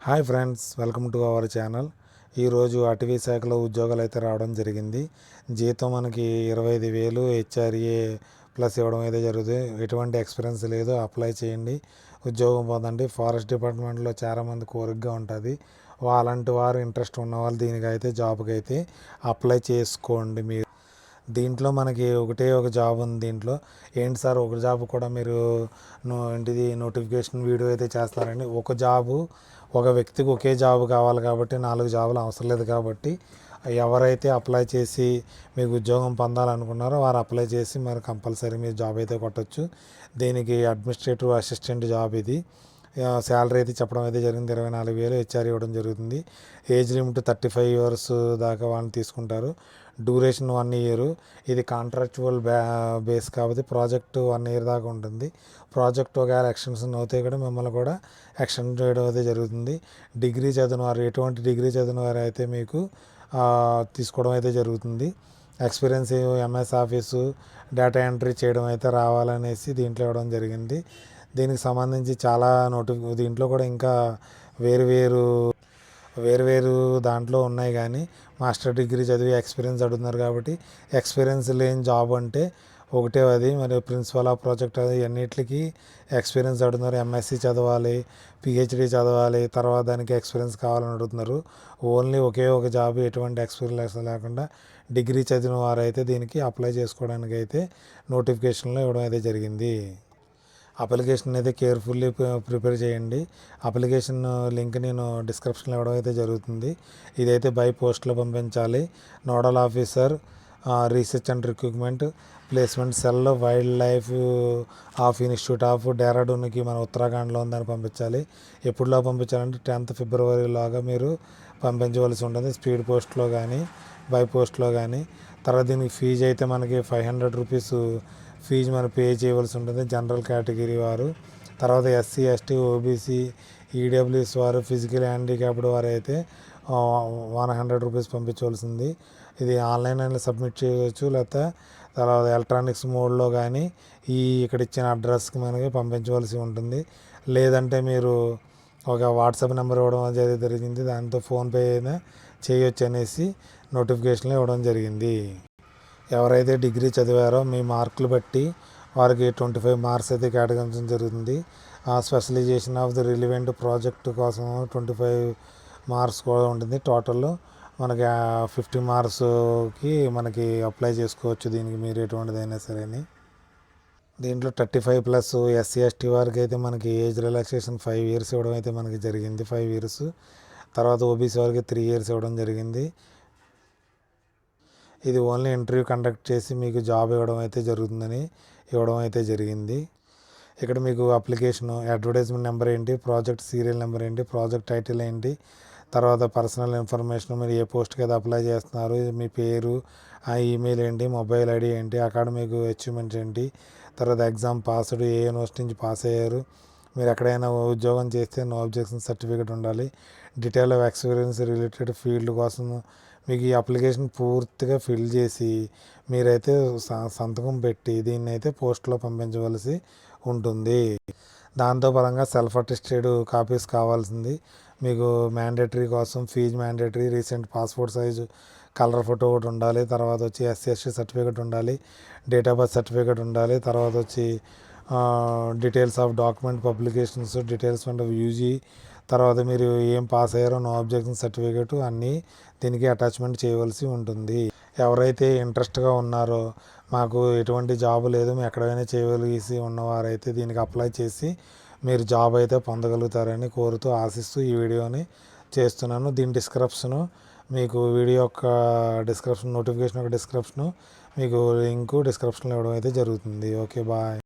Hi friends, welcome to our channel. ఈరోజు అటవీ శాఖలో ఉద్యోగాలు అయితే రావడం జరిగింది. జీతం మనకి 25,000 హెచ్ఆర్ఏ ప్లస్ ఇవ్వడం అయితే జరుగుతుంది. ఎటువంటి ఎక్స్పీరియన్స్ లేదు, అప్లై చేయండి, ఉద్యోగం పొందండి. ఫారెస్ట్ డిపార్ట్మెంట్లో చాలామంది కోరికగా ఉంటుంది. అలాంటి వారు ఇంట్రెస్ట్ ఉన్నవాళ్ళు దీనికైతే జాబ్కి అయితే అప్లై చేసుకోండి. మీరు దీంట్లో మనకి ఒకటే ఒక జాబ్ ఉంది. దీంట్లో ఏంటి సార్ ఒక జాబ్ కూడా మీరు ఏంటిది నోటిఫికేషన్ వీడియో అయితే చేస్తారండి? ఒక జాబు ఒక వ్యక్తికి ఒకే జాబ్ కావాలి కాబట్టి 4 జాబులు అవసరం లేదు. కాబట్టి ఎవరైతే అప్లై చేసి మీకు ఉద్యోగం పొందాలనుకున్నారో వారు అప్లై చేసి మరి కంపల్సరీ మీరు జాబ్ అయితే కొట్టచ్చు. దీనికి అడ్మినిస్ట్రేటివ్ అసిస్టెంట్ జాబ్ ఇది. శాలరీ అయితే చెప్పడం అయితే జరిగింది. 24,000 హెచ్ఆర్ ఇవ్వడం జరుగుతుంది. ఏజ్ లిమిట్ 35 ఇయర్స్ దాకా వాళ్ళని తీసుకుంటారు. Duration 1 year. ఇది కాంట్రాక్చువల్ బేస్ కాబట్టి ప్రాజెక్ట్ 1 ఇయర్ దాకా ఉంటుంది. ప్రాజెక్ట్ ఒకవేళ ఎక్స్టెన్షన్ అవుతే కూడా మిమ్మల్ని కూడా ఎక్స్టెండ్ చేయడం అయితే జరుగుతుంది. డిగ్రీ చదివిన వారు, ఎటువంటి డిగ్రీ చదివిన వారు అయితే మీకు తీసుకోవడం అయితే జరుగుతుంది. Experience MS office data entry చేయడం అయితే రావాలనేసి దీంట్లో ఇవ్వడం జరిగింది. దీనికి సంబంధించి చాలా దీంట్లో కూడా ఇంకా వేరు దాంట్లో ఉన్నాయి. కానీ మాస్టర్ డిగ్రీ చదివి ఎక్స్పీరియన్స్ అడుగుతున్నారు కాబట్టి ఎక్స్పీరియన్స్ లేని జాబ్ అంటే ఒకటే అది. మరి ప్రిన్సిపల్ ఆఫ్ ప్రాజెక్ట్ అది అన్నిటికీ ఎక్స్పీరియన్స్ అడుగుతున్నారు. ఎంఎస్సి చదవాలి, పిహెచ్డి చదవాలి, తర్వాత దానికి ఎక్స్పీరియన్స్ కావాలని అడుగుతున్నారు. ఓన్లీ ఒకే ఒక జాబ్, ఎటువంటి ఎక్స్పీరియన్స్ లేకుండా డిగ్రీ చదివిన వారైతే దీనికి అప్లై చేసుకోవడానికి అయితే నోటిఫికేషన్లో ఇవ్వడం అయితే జరిగింది. అప్లికేషన్ అయితే కేర్ఫుల్లీ ప్రిపేర్ చేయండి. అప్లికేషన్ లింక్ నేను డిస్క్రిప్షన్లో ఇవ్వడం అయితే జరుగుతుంది. ఇదైతే బై పోస్ట్లో పంపించాలి. Nodal officer research and recruitment placement cell wildlife of institute of డెహ్రాడూన్కి మన ఉత్తరాఖండ్లో ఉందని పంపించాలి. ఎప్పుడులో పంపించాలంటే 10th ఫిబ్రవరిలోగా మీరు పంపించవలసి ఉంటుంది. స్పీడ్ పోస్ట్లో కానీ బై పోస్ట్లో కానీ. తర్వాత దీనికి ఫీజు అయితే మనకి 500 రూపీస్ ఫీజు మనం పే చేయవలసి ఉంటుంది జనరల్ కేటగిరీ వారు. తర్వాత ఎస్సీ, ఎస్టీ, ఓబీసీ, ఈడబ్ల్యూఎస్ వారు, ఫిజికల్ హ్యాండిక్యాప్డ్ వారు అయితే 100 రూపీస్ పంపించవలసింది. ఇది ఆన్లైన్ అయినా సబ్మిట్ చేయవచ్చు, లేకపోతే తర్వాత ఎలక్ట్రానిక్స్ మోడ్లో కానీ ఇక్కడ ఇచ్చిన అడ్రస్కి మనకి పంపించవలసి ఉంటుంది. లేదంటే మీరు ఒక వాట్సాప్ నెంబర్ ఇవ్వడం జరిగింది. దాంతో ఫోన్పే అయినా చేయొచ్చు అనేసి నోటిఫికేషన్లో ఇవ్వడం జరిగింది. ఎవరైతే డిగ్రీ చదివారో మీ మార్కులు బట్టి వారికి 25 మార్క్స్ అయితే కేటాయించడం జరుగుతుంది. Specialization of the relevant project కోసం 25 మార్క్స్ కూడా ఉంటుంది. టోటల్ మనకి 50 మార్క్స్కి మనకి అప్లై చేసుకోవచ్చు. దీనికి మీరు ఎటువంటిదైనా సరే. దీంట్లో 35+ ఎస్సీ, ఎస్టీ వారికి అయితే మనకి ఏజ్ రిలాక్సేషన్ 5 ఇయర్స్ ఇవ్వడం అయితే మనకి జరిగింది. 5 ఇయర్స్. తర్వాత ఓబీసీ వారికి 3 ఇయర్స్ ఇవ్వడం జరిగింది. ఇది ఓన్లీ ఇంటర్వ్యూ కండక్ట్ చేసి మీకు జాబ్ ఇవ్వడం అయితే జరిగింది. ఇక్కడ మీకు అప్లికేషను, అడ్వర్టైజ్మెంట్ నెంబర్ ఏంటి, ప్రాజెక్ట్ సీరియల్ నెంబర్ ఏంటి, ప్రాజెక్ట్ టైటిల్ ఏంటి, తర్వాత పర్సనల్ ఇన్ఫర్మేషన్, మీరు ఏ పోస్ట్కి అయితే అప్లై చేస్తున్నారు, మీ పేరు, ఆ ఈమెయిల్ ఏంటి, మొబైల్ ఐడి ఏంటి, అకాడమిక్ అచీవ్మెంట్స్ ఏంటి, తర్వాత ఎగ్జామ్ పాస్డ్, ఏ యూనివర్సిటీ నుంచి పాస్ అయ్యారు, మీరు ఎక్కడైనా ఉద్యోగం చేస్తే నో అబ్జెక్షన్ సర్టిఫికేట్ ఉండాలి, detail of experience related field కోసం మీకు ఈ అప్లికేషన్ పూర్తిగా ఫిల్ చేసి మీరైతే సంతకం పెట్టి దీన్ని అయితే పోస్ట్లో పంపించవలసి ఉంటుంది. దాంతో పరంగా సెల్ఫ్ అటెస్టెడ్ కాపీస్ కావాల్సింది మీకు మ్యాండేటరీ కోసం. Fee mandatory, recent passport size colour photo ఒకటి ఉండాలి. తర్వాత వచ్చి ఎస్సీ సర్టిఫికేట్ ఉండాలి, డేట్ ఆఫ్ బర్త్ సర్టిఫికేట్ ఉండాలి. తర్వాత వచ్చి details of document publications, details of UG, తర్వాత మీరు ఏం పాస్ అయ్యారో నో అబ్జెక్షన్ సర్టిఫికేట్ అన్నీ దీనికి అటాచ్మెంట్ చేయవలసి ఉంటుంది. ఎవరైతే ఇంట్రెస్ట్గా ఉన్నారో మాకు ఎటువంటి జాబ్ లేదు, మేము ఎక్కడైనా చేయవలసి ఉన్నవారైతే దీనికి అప్లై చేసి మీరు జాబ్ అయితే పొందగలుగుతారని కోరుతూ ఆశిస్తూ ఈ వీడియోని చేస్తున్నాను. దీని డిస్క్రిప్షను మీకు వీడియో యొక్క డిస్క్రిప్షన్, నోటిఫికేషన్ యొక్క డిస్క్రిప్షను మీకు లింకు డిస్క్రిప్షన్లో ఇవ్వడం అయితే జరుగుతుంది. Okay, bye.